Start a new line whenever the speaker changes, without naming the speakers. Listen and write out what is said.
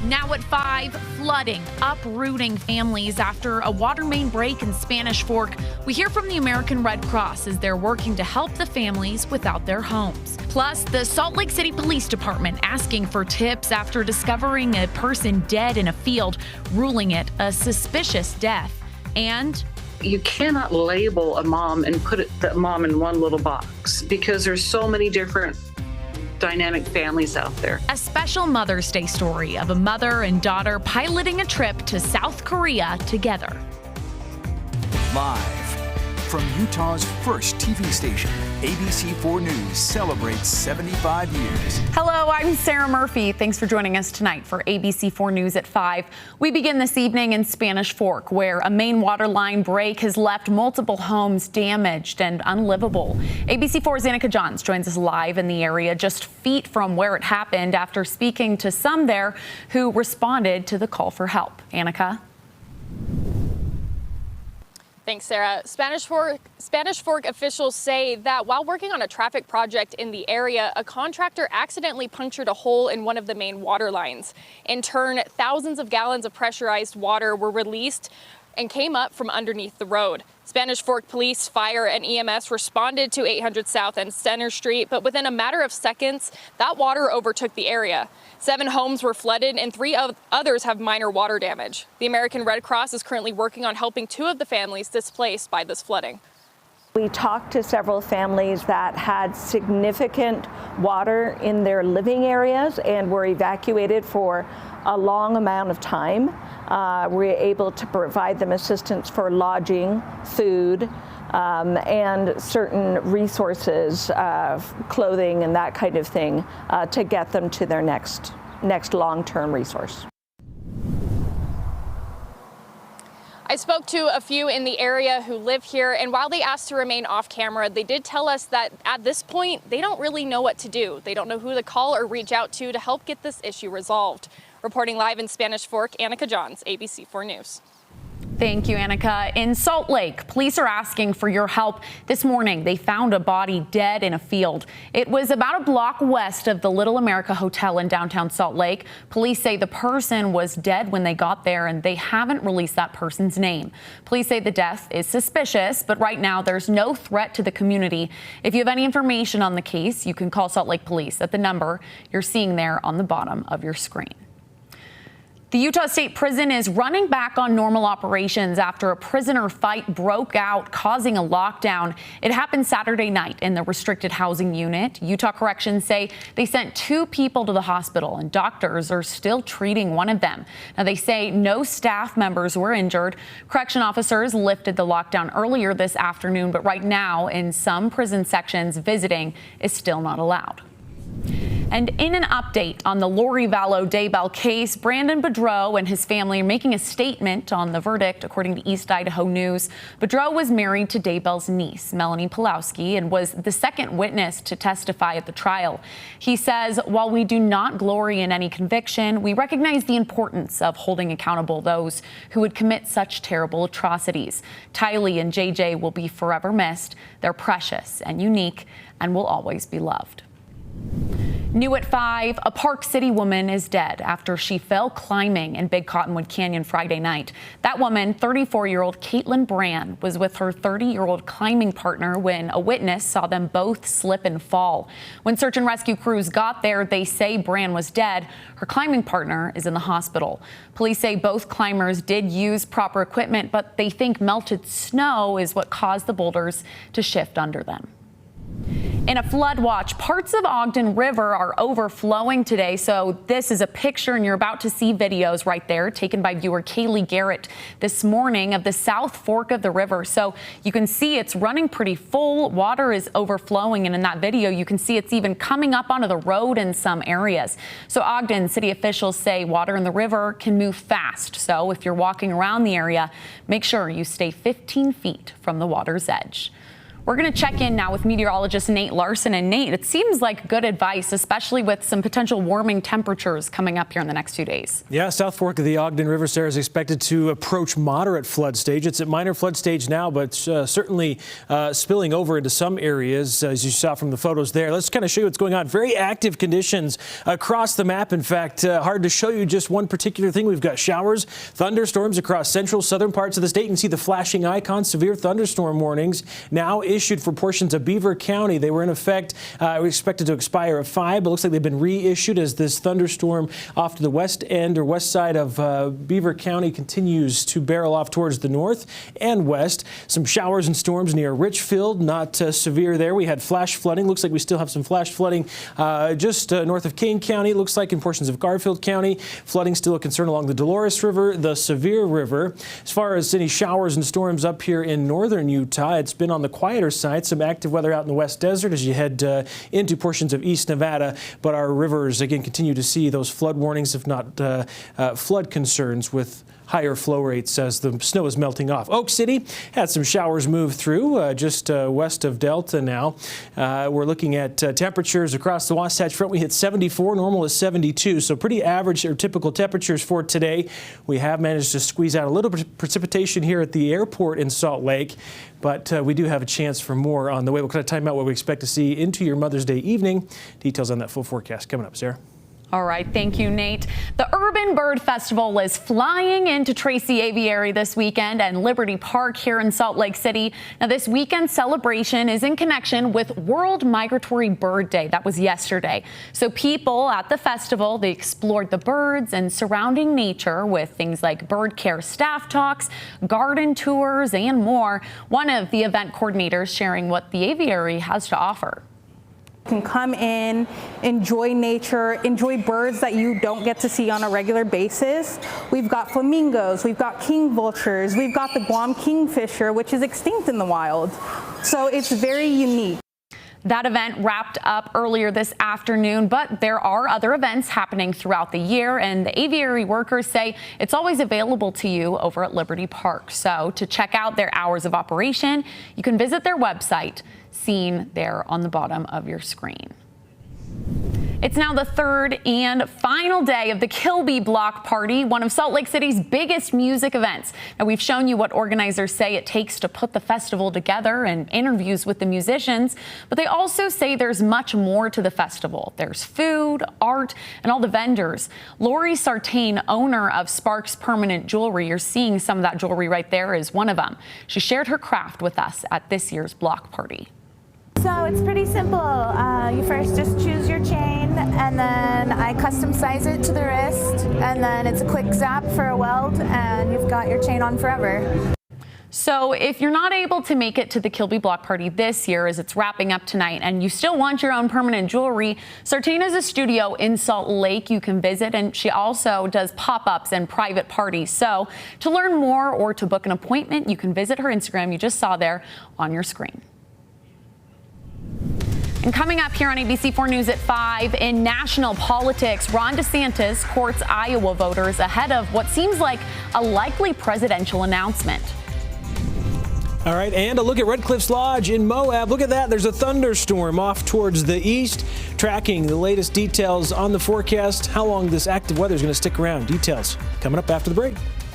Now at 5, flooding, uprooting families after a water main break in Spanish Fork. We hear from the American Red Cross as they're working to help the families without their homes. Plus, the Salt Lake City Police Department asking for tips after discovering a person dead in a field, ruling it a suspicious death. And
you cannot label a mom and put the mom in one little box because there's so many different dynamic families out there.
A special Mother's Day story of a mother and daughter piloting a trip to South Korea together.
Live from Utah's first TV station, ABC4 News celebrates 75 years.
Hello, I'm Sarah Murphy. Thanks for joining us tonight for ABC4 News at 5. We begin this evening in Spanish Fork, where a main water line break has left multiple homes damaged and unlivable. ABC4's Annika Johns joins us live in the area, just feet from where it happened, after speaking to some there who responded to the call for help. Annika?
Thanks, Sarah. Spanish Fork officials say that while working on a traffic project in the area, a contractor accidentally punctured a hole in one of the main water lines. In turn, thousands of gallons of pressurized water were released and came up from underneath the road. Spanish Fork Police, Fire, and EMS responded to 800 South and Center Street, but within a matter of seconds, that water overtook the area. 7 homes were flooded and 3 others have minor water damage. The American Red Cross is currently working on helping 2 of the families displaced by this flooding.
We talked to several families that had significant water in their living areas and were evacuated for a long amount of time. We were able to provide them assistance for lodging, food, and certain resources, clothing and that kind of thing, to get them to their next long-term resource.
I spoke to a few in the area who live here, and while they asked to remain off camera, they did tell us that at this point, they don't really know what to do. They don't know who to call or reach out to help get this issue resolved. Reporting live in Spanish Fork, Annika Johns, ABC4 News.
Thank you, Annika. In Salt Lake, police are asking for your help. This morning, they found a body dead in a field. It was about a block west of the Little America Hotel in downtown Salt Lake. Police say the person was dead when they got there, and they haven't released that person's name. Police say the death is suspicious, but right now there's no threat to the community. If you have any information on the case, you can call Salt Lake Police at the number you're seeing there on the bottom of your screen. The Utah State Prison is running back on normal operations after a prisoner fight broke out, causing a lockdown. It happened Saturday night in the restricted housing unit. Utah Corrections say they sent 2 people to the hospital, and doctors are still treating one of them. Now, they say no staff members were injured. Correction officers lifted the lockdown earlier this afternoon, but right now in some prison sections, visiting is still not allowed. And in an update on the Lori Vallow Daybell case, Brandon Boudreau and his family are making a statement on the verdict, according to East Idaho News. Boudreau was married to Daybell's niece, Melanie Pulowski, and was the second witness to testify at the trial. He says, while we do not glory in any conviction, we recognize the importance of holding accountable those who would commit such terrible atrocities. Tylee and JJ will be forever missed. They're precious and unique and will always be loved. New at 5, a Park City woman is dead after she fell climbing in Big Cottonwood Canyon Friday night. That woman, 34-year-old Caitlin Brand, was with her 30-year-old climbing partner when a witness saw them both slip and fall. When search and rescue crews got there, they say Brand was dead. Her climbing partner is in the hospital. Police say both climbers did use proper equipment, but they think melted snow is what caused the boulders to shift under them. In a flood watch, parts of Ogden River are overflowing today. So this is a picture, and you're about to see videos right there taken by viewer Kaylee Garrett this morning of the South Fork of the river. So you can see it's running pretty full. Water is overflowing, and in that video, you can see it's even coming up onto the road in some areas. So Ogden city officials say water in the river can move fast. So if you're walking around the area, make sure you stay 15 feet from the water's edge. We're going to check in now with meteorologist Nate Larson. And Nate, it seems like good advice, especially with some potential warming temperatures coming up here in the next few days.
Yeah, South Fork of the Ogden River, Sarah, is expected to approach moderate flood stage. It's at minor flood stage now, but certainly spilling over into some areas, as you saw from the photos there. Let's kind of show you what's going on. Very active conditions across the map. In fact, hard to show you just one particular thing. We've got showers, thunderstorms across central, southern parts of the state. You can see the flashing icon, severe thunderstorm warnings now issued for portions of Beaver County. They were in effect, expected to expire at 5, but looks like they've been reissued as this thunderstorm off to the west end or west side of Beaver County continues to barrel off towards the north and west. Some showers and storms near Richfield, not severe there. We had flash flooding. Looks like we still have some flash flooding just north of Kane County. Looks like in portions of Garfield County. Flooding still a concern along the Dolores River, the Sevier River. As far as any showers and storms up here in northern Utah, it's been on the quieter side. Some active weather out in the West Desert as you head into portions of East Nevada. But our rivers, again, continue to see those flood warnings, if not flood concerns, with higher flow rates as the snow is melting off. Oak City had some showers move through just west of Delta now. We're looking at temperatures across the Wasatch Front. We hit 74, normal is 72, so pretty average or typical temperatures for today. We have managed to squeeze out a little bit of precipitation here at the airport in Salt Lake, but we do have a chance for more on the way. We'll kind of time out what we expect to see into your Mother's Day evening. Details on that full forecast coming up, Sarah.
All right. Thank you, Nate. The Urban Bird Festival is flying into Tracy Aviary this weekend and Liberty Park here in Salt Lake City. Now, this weekend celebration is in connection with World Migratory Bird Day. That was yesterday. So people at the festival, they explored the birds and surrounding nature with things like bird care staff talks, garden tours, and more. One of the event coordinators sharing what the aviary has to offer.
Can come in, enjoy nature, enjoy birds that you don't get to see on a regular basis. We've got flamingos, we've got king vultures, we've got the Guam kingfisher, which is extinct in the wild. So it's very unique.
That event wrapped up earlier this afternoon, but there are other events happening throughout the year, and the aviary workers say it's always available to you over at Liberty Park. So to check out their hours of operation, you can visit their website, seen there on the bottom of your screen. It's now the third and final day of the Kilby Block Party, one of Salt Lake City's biggest music events. Now, we've shown you what organizers say it takes to put the festival together and interviews with the musicians, but they also say there's much more to the festival. There's food, art, and all the vendors. Lori Sartain, owner of Sparks Permanent Jewelry, you're seeing some of that jewelry right there, is one of them. She shared her craft with us at this year's block party.
So it's pretty simple. You first just choose your chain, and then I custom size it to the wrist, and then it's a quick zap for a weld, and you've got your chain on forever.
So if you're not able to make it to the Kilby Block Party this year as it's wrapping up tonight and you still want your own permanent jewelry, Sartain has a studio in Salt Lake you can visit, and she also does pop-ups and private parties. So to learn more or to book an appointment, you can visit her Instagram you just saw there on your screen. And coming up here on ABC4 News at 5, in national politics, Ron DeSantis courts Iowa voters ahead of what seems like a likely presidential announcement.
All right, and a look at Red Cliffs Lodge in Moab. Look at that. There's a thunderstorm off towards the east. Tracking the latest details on the forecast, how long this active weather is going to stick around. Details coming up after the break.